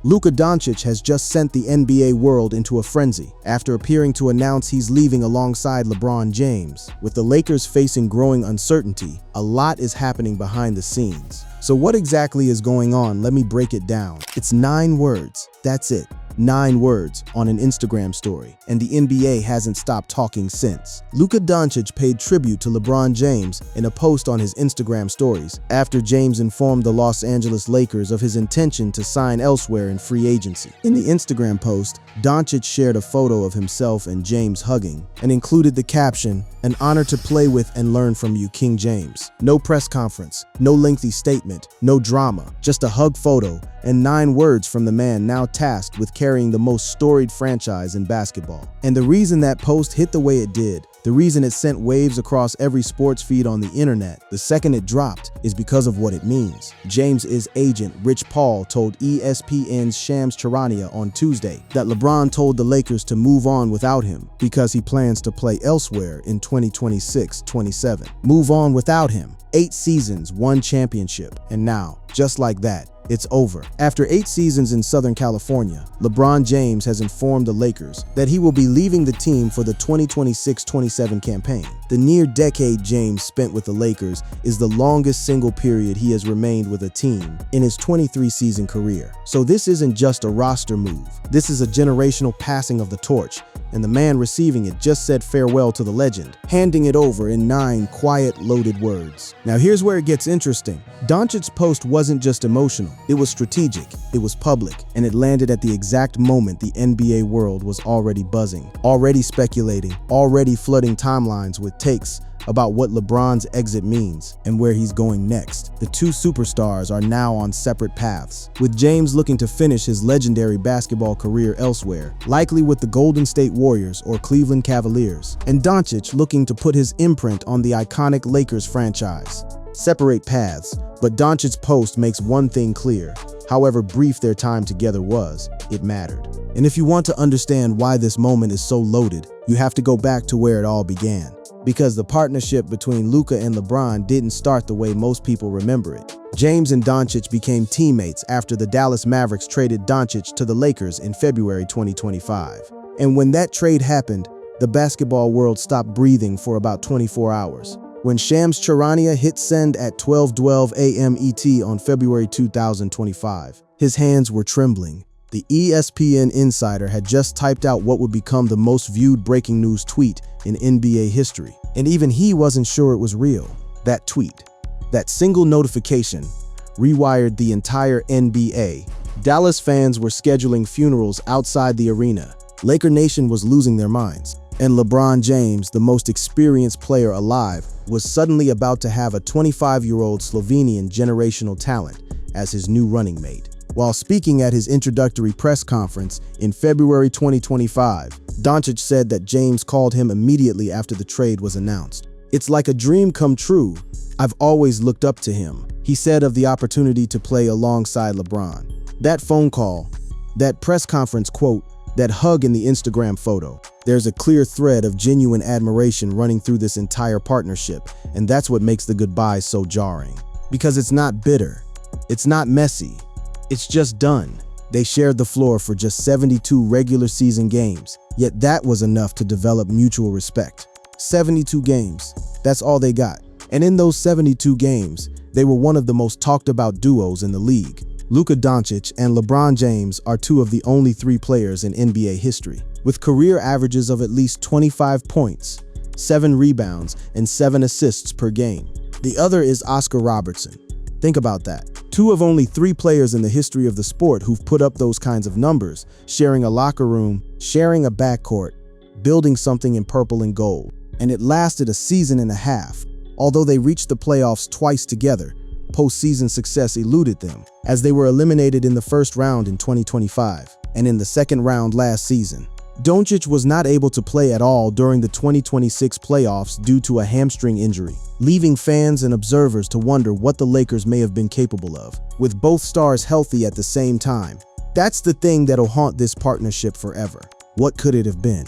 Luka Doncic has just sent the NBA world into a frenzy after appearing to announce he's leaving alongside LeBron James. With the Lakers facing growing uncertainty, a lot is happening behind the scenes. So what exactly is going on? Let me break it down. It's 9 words. That's it. 9 words on an Instagram story, and the NBA hasn't stopped talking since. Luka Doncic paid tribute to LeBron James in a post on his Instagram stories after James informed the Los Angeles Lakers of his intention to sign elsewhere in free agency. In the Instagram post, Doncic shared a photo of himself and James hugging and included the caption, "An honor to play with and learn from you, King James." No press conference, no lengthy statement, no drama, just a hug photo and 9 words from the man now tasked with carrying the most storied franchise in basketball. And the reason that post hit the way it did, the reason it sent waves across every sports feed on the internet the second it dropped, is because of what it means. James's agent, Rich Paul, told ESPN's Shams Charania on Tuesday that LeBron told the Lakers to move on without him because he plans to play elsewhere in 2026-27. Move on without him. 8 seasons, 1 championship, and now, just like that, it's over. After 8 seasons in Southern California, LeBron James has informed the Lakers that he will be leaving the team for the 2026-27 campaign. The near decade James spent with the Lakers is the longest single period he has remained with a team in his 23-season career. So this isn't just a roster move. This is a generational passing of the torch, and the man receiving it just said farewell to the legend, handing it over in 9 quiet, loaded words. Now here's where it gets interesting. Doncic's post wasn't just emotional. It was strategic, it was public, and it landed at the exact moment the NBA world was already buzzing, already speculating, already flooding timelines with takes about what LeBron's exit means and where he's going next. The 2 superstars are now on separate paths, with James looking to finish his legendary basketball career elsewhere, likely with the Golden State Warriors or Cleveland Cavaliers, and Doncic looking to put his imprint on the iconic Lakers franchise. Separate paths, but Doncic's post makes one thing clear. However brief their time together was, it mattered. And if you want to understand why this moment is so loaded, you have to go back to where it all began. Because the partnership between Luka and LeBron didn't start the way most people remember it. James and Doncic became teammates after the Dallas Mavericks traded Doncic to the Lakers in February 2025. And when that trade happened, the basketball world stopped breathing for about 24 hours. When Shams Charania hit send at 12:12 a.m. ET on February 2025, his hands were trembling. The ESPN insider had just typed out what would become the most viewed breaking news tweet in NBA history. And even he wasn't sure it was real. That tweet, that single notification, rewired the entire NBA. Dallas fans were scheduling funerals outside the arena. Laker Nation was losing their minds. And LeBron James, the most experienced player alive, was suddenly about to have a 25-year-old Slovenian generational talent as his new running mate. While speaking at his introductory press conference in February 2025, Doncic said that James called him immediately after the trade was announced. "It's like a dream come true. I've always looked up to him," he said of the opportunity to play alongside LeBron. That phone call, that press conference quote, that hug in the Instagram photo. There's a clear thread of genuine admiration running through this entire partnership, and that's what makes the goodbye so jarring. Because it's not bitter, it's not messy, it's just done. They shared the floor for just 72 regular season games, yet that was enough to develop mutual respect. 72 games, that's all they got. And in those 72 games, they were one of the most talked about duos in the league. Luka Doncic and LeBron James are 2 of the only 3 players in NBA history with career averages of at least 25 points, 7 rebounds, and 7 assists per game. The other is Oscar Robertson. Think about that. 2 of only 3 players in the history of the sport who've put up those kinds of numbers, sharing a locker room, sharing a backcourt, building something in purple and gold. And it lasted a season and a half. Although they reached the playoffs twice together, postseason success eluded them, as they were eliminated in the first round in 2025 and in the second round last season. Doncic was not able to play at all during the 2026 playoffs due to a hamstring injury, leaving fans and observers to wonder what the Lakers may have been capable of, with both stars healthy at the same time. That's the thing that'll haunt this partnership forever. What could it have been?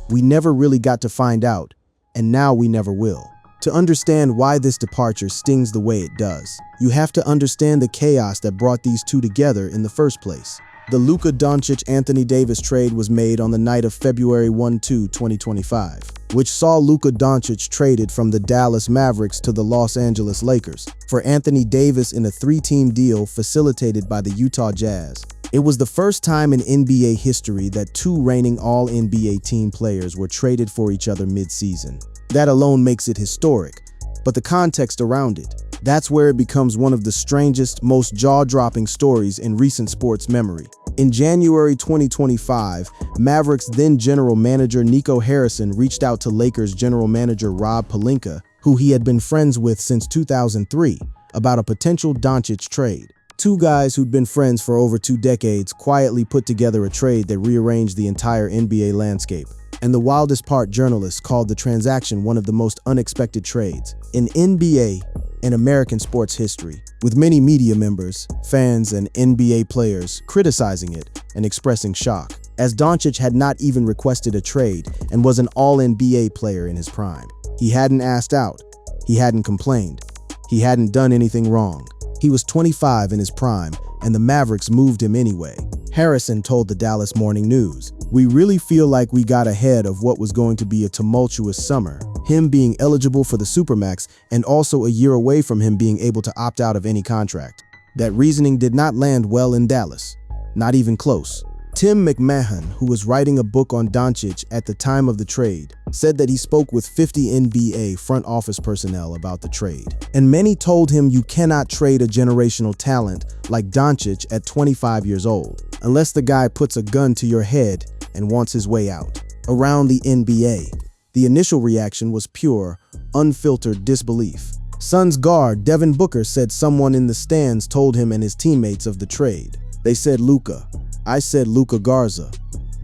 We never really got to find out, and now we never will. To understand why this departure stings the way it does, you have to understand the chaos that brought these 2 together in the first place. The Luka Doncic-Anthony Davis trade was made on the night of February 1-2, 2025, which saw Luka Doncic traded from the Dallas Mavericks to the Los Angeles Lakers for Anthony Davis in a three-team deal facilitated by the Utah Jazz. It was the first time in NBA history that two reigning All-NBA team players were traded for each other mid-season. That alone makes it historic, but the context around it, that's where it becomes one of the strangest, most jaw-dropping stories in recent sports memory. In January 2025, Mavericks then general manager Nico Harrison reached out to Lakers general manager Rob Pelinka, who he had been friends with since 2003, about a potential Doncic trade. Two guys who'd been friends for over 2 decades quietly put together a trade that rearranged the entire NBA landscape. And the wildest part, journalists called the transaction one of the most unexpected trades in NBA and American sports history, with many media members, fans, and NBA players criticizing it and expressing shock, as Doncic had not even requested a trade and was an All-NBA player in his prime. He hadn't asked out, he hadn't complained, he hadn't done anything wrong. He was 25 in his prime, and the Mavericks moved him anyway. Harrison told the Dallas Morning News, "We really feel like we got ahead of what was going to be a tumultuous summer, him being eligible for the Supermax and also a year away from him being able to opt out of any contract. That reasoning did not land well in Dallas, not even close." Tim McMahon, who was writing a book on Doncic at the time of the trade, said that he spoke with 50 NBA front office personnel about the trade. And many told him you cannot trade a generational talent like Doncic at 25 years old, unless the guy puts a gun to your head and wants his way out. Around the NBA, the initial reaction was pure, unfiltered disbelief. Suns guard Devin Booker said someone in the stands told him and his teammates of the trade. "They said Luka. I said Luka Garza,"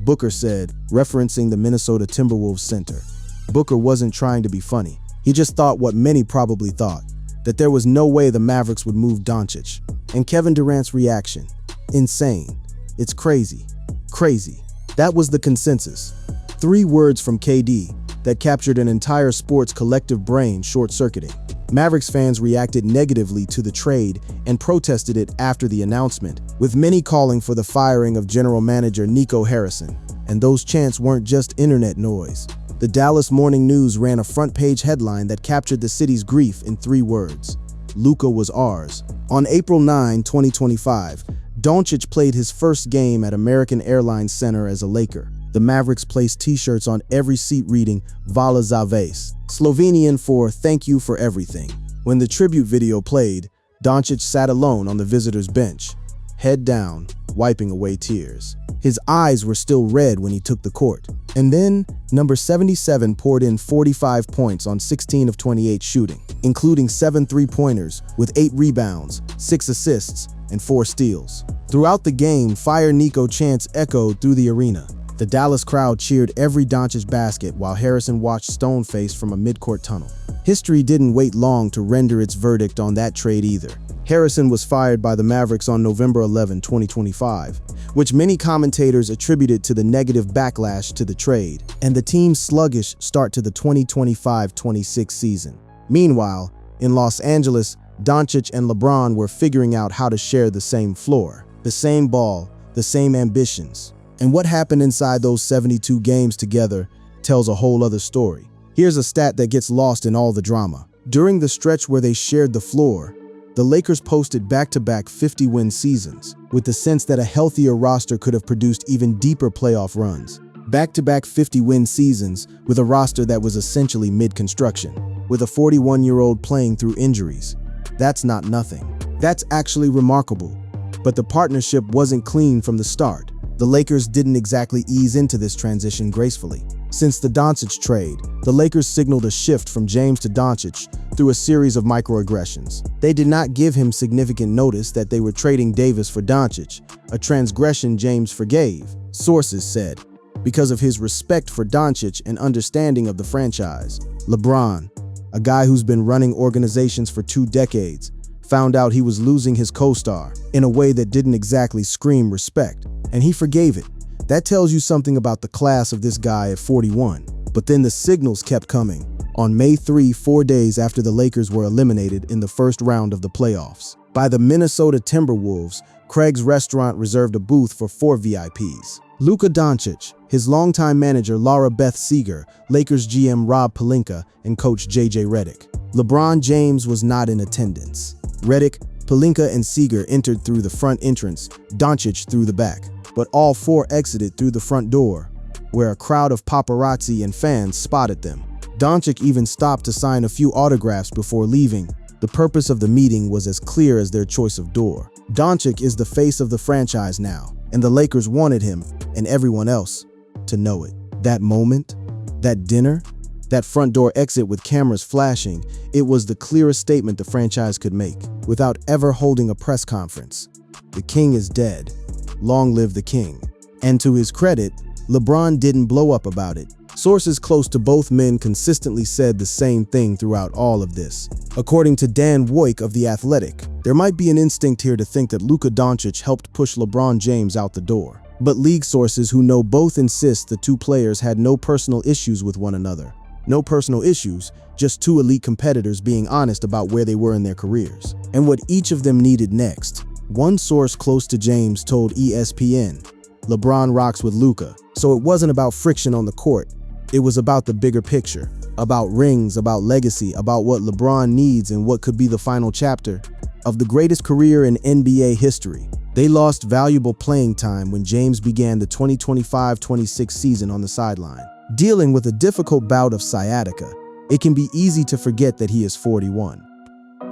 Booker said, referencing the Minnesota Timberwolves center. Booker wasn't trying to be funny. He just thought what many probably thought, that there was no way the Mavericks would move Doncic. And Kevin Durant's reaction: "Insane. It's crazy. Crazy." That was the consensus. 3 words from KD that captured an entire sports collective brain short-circuiting. Mavericks fans reacted negatively to the trade and protested it after the announcement, with many calling for the firing of general manager Nico Harrison. And those chants weren't just internet noise. The Dallas Morning News ran a front-page headline that captured the city's grief in 3 words: "Luka was ours." On April 9, 2025, Doncic played his first game at American Airlines Center as a Laker. The Mavericks placed t-shirts on every seat reading "Vala za ves," Slovenian for "thank you for everything." When the tribute video played, Doncic sat alone on the visitors' bench, head down, wiping away tears. His eyes were still red when he took the court. And then, number 77 poured in 45 points on 16 of 28 shooting, including 7 3-pointers with 8 rebounds, 6 assists, and 4 steals. Throughout the game, "Fire Nico" chants echoed through the arena. The Dallas crowd cheered every Doncic basket while Harrison watched stone-faced from a midcourt tunnel. History didn't wait long to render its verdict on that trade either. Harrison was fired by the Mavericks on November 11, 2025, which many commentators attributed to the negative backlash to the trade and the team's sluggish start to the 2025-26 season. Meanwhile, in Los Angeles, Doncic and LeBron were figuring out how to share the same floor, the same ball, the same ambitions. And what happened inside those 72 games together tells a whole other story. Here's a stat that gets lost in all the drama. During the stretch where they shared the floor, the Lakers posted back-to-back 50-win seasons, with the sense that a healthier roster could have produced even deeper playoff runs. Back-to-back 50-win seasons with a roster that was essentially mid-construction, with a 41-year-old playing through injuries. That's not nothing. That's actually remarkable. But the partnership wasn't clean from the start. The Lakers didn't exactly ease into this transition gracefully. Since the Doncic trade, the Lakers signaled a shift from James to Doncic through a series of microaggressions. They did not give him significant notice that they were trading Davis for Doncic, a transgression James forgave, sources said, because of his respect for Doncic and understanding of the franchise. LeBron, a guy who's been running organizations for 2 decades, found out he was losing his co-star in a way that didn't exactly scream respect, and he forgave it. That tells you something about the class of this guy at 41. But then the signals kept coming. On May 3, 4 days after the Lakers were eliminated in the first round of the playoffs, By the Minnesota Timberwolves, Craig's Restaurant reserved a booth for 4 VIPs. Luka Doncic, his longtime manager Laura Beth Seeger, Lakers GM Rob Pelinka, and coach JJ Redick. LeBron James was not in attendance. Redick, Pelinka, and Seeger entered through the front entrance, Doncic through the back. But all 4 exited through the front door, where a crowd of paparazzi and fans spotted them. Doncic even stopped to sign a few autographs before leaving. The purpose of the meeting was as clear as their choice of door. Doncic is the face of the franchise now, and the Lakers wanted him, and everyone else, to know it. That moment, that dinner, that front door exit with cameras flashing, it was the clearest statement the franchise could make, without ever holding a press conference. The king is dead. Long live the king. And to his credit, LeBron didn't blow up about it. Sources close to both men consistently said the same thing throughout all of this. According to Dan Woik of The Athletic, there might be an instinct here to think that Luka Doncic helped push LeBron James out the door. But league sources who know both insist the 2 players had no personal issues with one another. No personal issues, just 2 elite competitors being honest about where they were in their careers and what each of them needed next. One source close to James told ESPN, "LeBron rocks with Luka." So it wasn't about friction on the court. It was about the bigger picture, about rings, about legacy, about what LeBron needs and what could be the final chapter of the greatest career in NBA history. They lost valuable playing time when James began the 2025-26 season on the sideline. Dealing with a difficult bout of sciatica, it can be easy to forget that he is 41.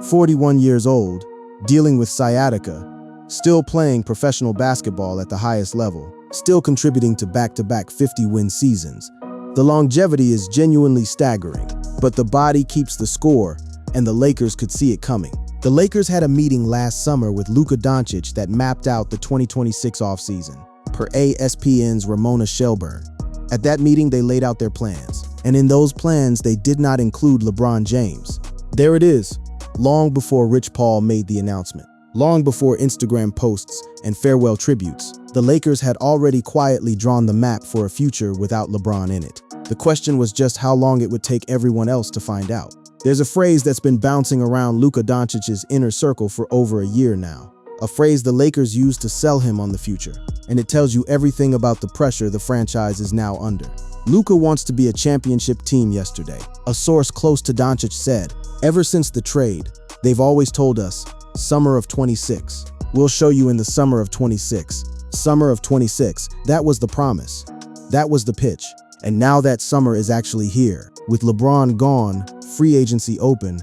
41 years old, dealing with sciatica, still playing professional basketball at the highest level, still contributing to back-to-back 50-win seasons. The longevity is genuinely staggering, but the body keeps the score, and the Lakers could see it coming. The Lakers had a meeting last summer with Luka Doncic that mapped out the 2026 offseason, per ESPN's Ramona Shelburne. At that meeting, they laid out their plans, and in those plans, they did not include LeBron James. There it is, long before Rich Paul made the announcement. Long before Instagram posts and farewell tributes, the Lakers had already quietly drawn the map for a future without LeBron in it. The question was just how long it would take everyone else to find out. There's a phrase that's been bouncing around Luka Doncic's inner circle for over a year now. A phrase the Lakers used to sell him on the future, and it tells you everything about the pressure the franchise is now under. Luka wants to be a championship team yesterday. A source close to Doncic said, "Ever since the trade, they've always told us, summer of 26. We'll show you in the summer of 26. Summer of 26, that was the promise. That was the pitch. And now that summer is actually here. With LeBron gone, free agency open,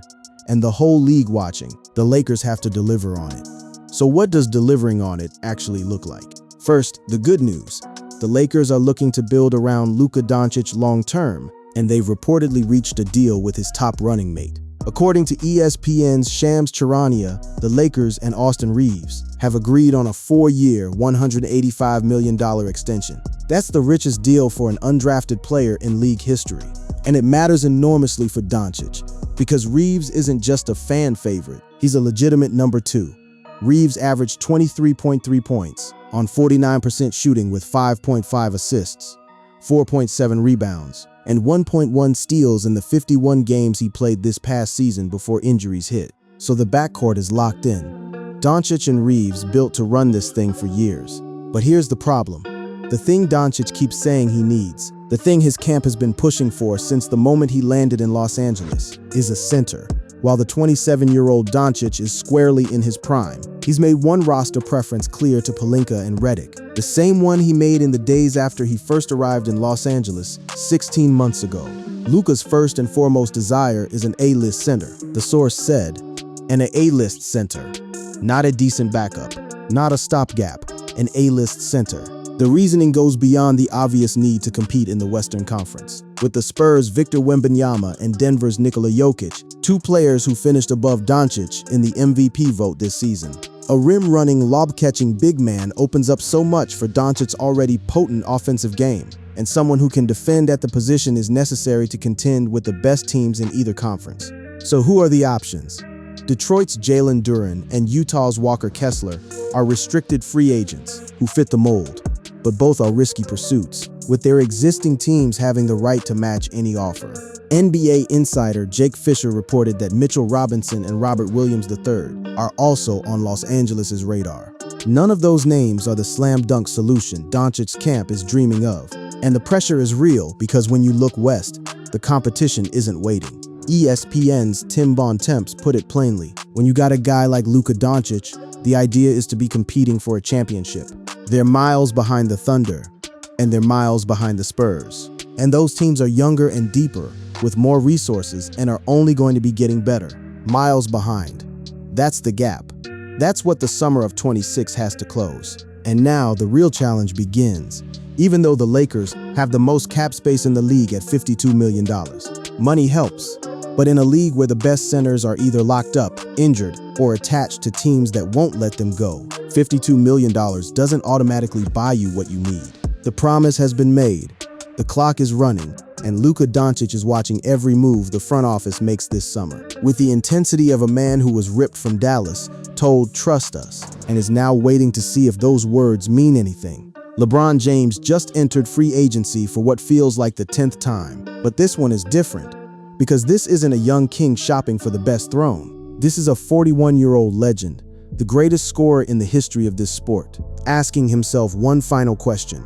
and the whole league watching, the Lakers have to deliver on it." So what does delivering on it actually look like? First, the good news. The Lakers are looking to build around Luka Doncic long-term, and they've reportedly reached a deal with his top running mate. According to ESPN's Shams Charania, the Lakers and Austin Reeves have agreed on a 4-year, $185 million extension. That's the richest deal for an undrafted player in league history. And it matters enormously for Doncic, because Reeves isn't just a fan favorite, he's a legitimate number 2. Reeves averaged 23.3 points on 49% shooting with 5.5 assists, 4.7 rebounds, and 1.1 steals in the 51 games he played this past season before injuries hit. So the backcourt is locked in. Doncic and Reeves built to run this thing for years. But here's the problem. The thing Doncic keeps saying he needs, the thing his camp has been pushing for since the moment he landed in Los Angeles, is a center. While the 27-year-old Doncic is squarely in his prime, he's made one roster preference clear to Pelinka and Redick, the same one he made in the days after he first arrived in Los Angeles 16 months ago. Luka's first and foremost desire is an A-list center, the source said, and an A-list center, not a decent backup, not a stopgap, an A-list center. The reasoning goes beyond the obvious need to compete in the Western Conference. With the Spurs' Victor Wembanyama and Denver's Nikola Jokic, 2 players who finished above Doncic in the MVP vote this season. A rim-running, lob-catching big man opens up so much for Doncic's already potent offensive game, and someone who can defend at the position is necessary to contend with the best teams in either conference. So who are the options? Detroit's Jalen Duren and Utah's Walker Kessler are restricted free agents who fit the mold, but both are risky pursuits, with their existing teams having the right to match any offer. NBA insider Jake Fisher reported that Mitchell Robinson and Robert Williams III are also on Los Angeles' radar. None of those names are the slam dunk solution Doncic's camp is dreaming of. And the pressure is real because when you look west, the competition isn't waiting. ESPN's Tim Bontemps put it plainly. When you got a guy like Luka Doncic, the idea is to be competing for a championship. They're miles behind the Thunder, and they're miles behind the Spurs. And those teams are younger and deeper, with more resources, and are only going to be getting better. Miles behind. That's the gap. That's what the summer of 26 has to close. And now the real challenge begins. Even though the Lakers have the most cap space in the league at $52 million. Money helps, but in a league where the best centers are either locked up, injured, or attached to teams that won't let them go, $52 million doesn't automatically buy you what you need. The promise has been made, the clock is running, and Luka Doncic is watching every move the front office makes this summer. With the intensity of a man who was ripped from Dallas, told "trust us," and is now waiting to see if those words mean anything. LeBron James just entered free agency for what feels like the 10th time. But this one is different, because this isn't a young king shopping for the best throne. This is a 41-year-old legend, the greatest scorer in the history of this sport, asking himself one final question: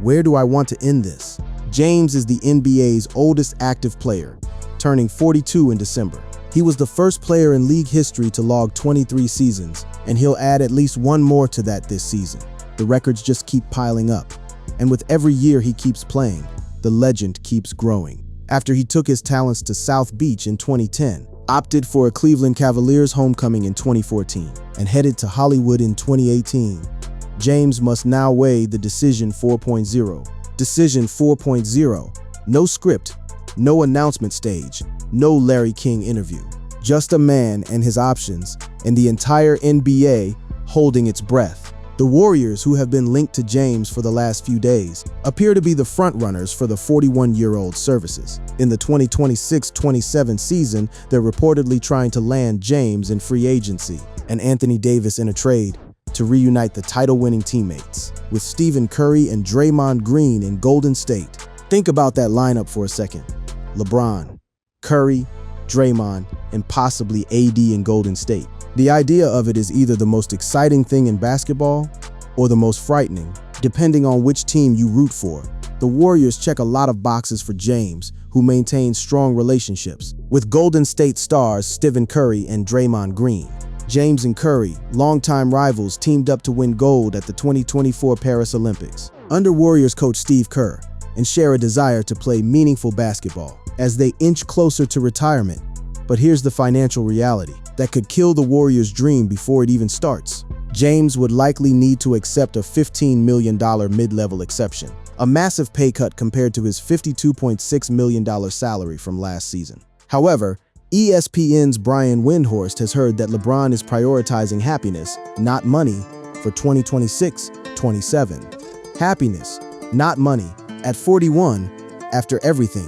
where do I want to end this? James is the NBA's oldest active player, turning 42 in December. He was the first player in league history to log 23 seasons, and he'll add at least one more to that this season. The records just keep piling up, and with every year he keeps playing, the legend keeps growing. After he took his talents to South Beach in 2010, opted for a Cleveland Cavaliers homecoming in 2014, and headed to Hollywood in 2018, James must now weigh the Decision 4.0. Decision 4.0. No script, no announcement stage, no Larry King interview. Just a man and his options, and the entire NBA holding its breath. The Warriors, who have been linked to James for the last few days, appear to be the frontrunners for the 41-year-old services. In the 2026-27 season, they're reportedly trying to land James in free agency and Anthony Davis in a trade to reunite the title-winning teammates, with Stephen Curry and Draymond Green in Golden State. Think about that lineup for a second. LeBron, Curry, Draymond, and possibly AD in Golden State. The idea of it is either the most exciting thing in basketball or the most frightening, depending on which team you root for. The Warriors check a lot of boxes for James, who maintains strong relationships with Golden State stars Stephen Curry and Draymond Green. James and Curry, longtime rivals, teamed up to win gold at the 2024 Paris Olympics under Warriors coach Steve Kerr, and share a desire to play meaningful basketball as they inch closer to retirement. But here's the financial reality that could kill the Warriors' dream before it even starts. James would likely need to accept a $15 million mid-level exception, a massive pay cut compared to his $52.6 million salary from last season. However, ESPN's Brian Windhorst has heard that LeBron is prioritizing happiness, not money, for 2026-27. Happiness, not money. At 41, after everything,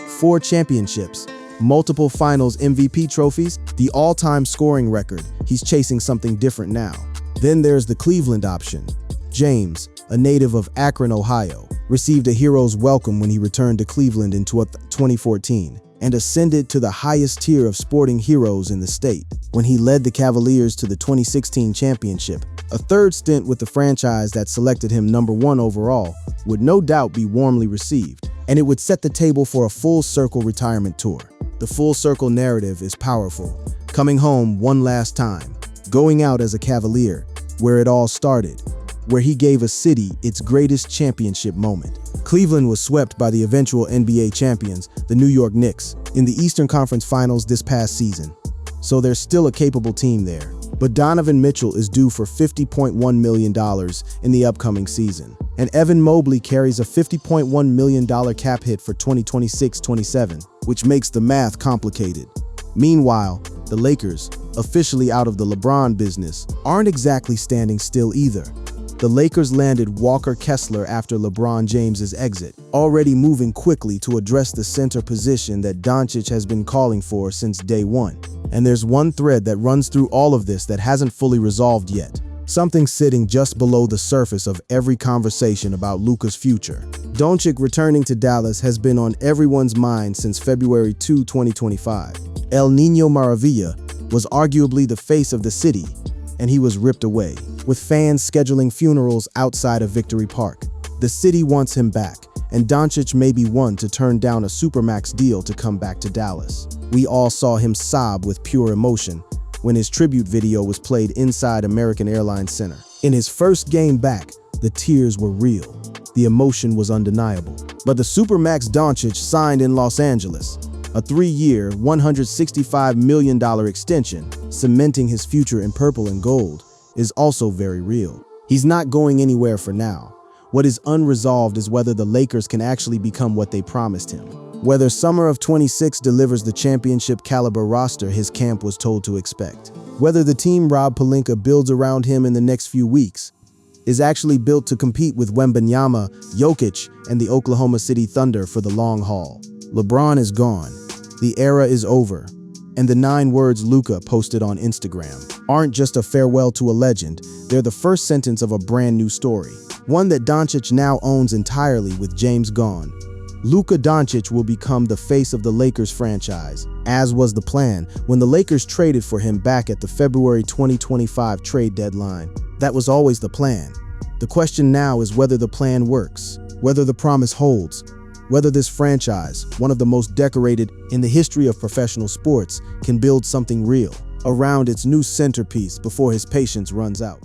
4 championships, multiple finals MVP trophies, the all-time scoring record, he's chasing something different now. Then there's the Cleveland option. James, a native of Akron, Ohio, received a hero's welcome when he returned to Cleveland in 2014. And ascended to the highest tier of sporting heroes in the state when he led the Cavaliers to the 2016 championship. A third stint with the franchise that selected him #1 overall would no doubt be warmly received, and it would set the table for a full-circle retirement tour. The full-circle narrative is powerful, coming home one last time, going out as a Cavalier, where it all started, where he gave a city its greatest championship moment. Cleveland was swept by the eventual NBA champions, the New York Knicks, in the Eastern Conference Finals this past season. So there's still a capable team there. But Donovan Mitchell is due for $50.1 million in the upcoming season. And Evan Mobley carries a $50.1 million cap hit for 2026-27, which makes the math complicated. Meanwhile, the Lakers, officially out of the LeBron business, aren't exactly standing still either. The Lakers landed Walker Kessler after LeBron James's exit, already moving quickly to address the center position that Doncic has been calling for since day one. And there's one thread that runs through all of this that hasn't fully resolved yet. something sitting just below the surface of every conversation about Luka's future. Doncic returning to Dallas has been on everyone's mind since February 2, 2025. El Niño Maravilla was arguably the face of the city, and he was ripped away, with fans scheduling funerals outside of Victory Park. The city wants him back, and Doncic may be one to turn down a Supermax deal to come back to Dallas. We all saw him sob with pure emotion when his tribute video was played inside American Airlines Center. In his first game back, the tears were real. The emotion was undeniable. But the Supermax Doncic signed in Los Angeles, a 3-year, $165 million extension, cementing his future in purple and gold, is also very real. He's not going anywhere for now. What is unresolved is whether the Lakers can actually become what they promised him. Whether summer of 26 delivers the championship caliber roster his camp was told to expect. Whether the team Rob Pelinka builds around him in the next few weeks is actually built to compete with Wembanyama, Jokic, and the Oklahoma City Thunder for the long haul. LeBron is gone. The era is over. And the 9 words Luka posted on Instagram aren't just a farewell to a legend, they're the first sentence of a brand new story. One that Doncic now owns entirely with James gone. Luka Doncic will become the face of the Lakers franchise, as was the plan when the Lakers traded for him back at the February 2025 trade deadline. That was always the plan. The question now is whether the plan works, whether the promise holds, whether this franchise, one of the most decorated in the history of professional sports, can build something real around its new centerpiece before his patience runs out.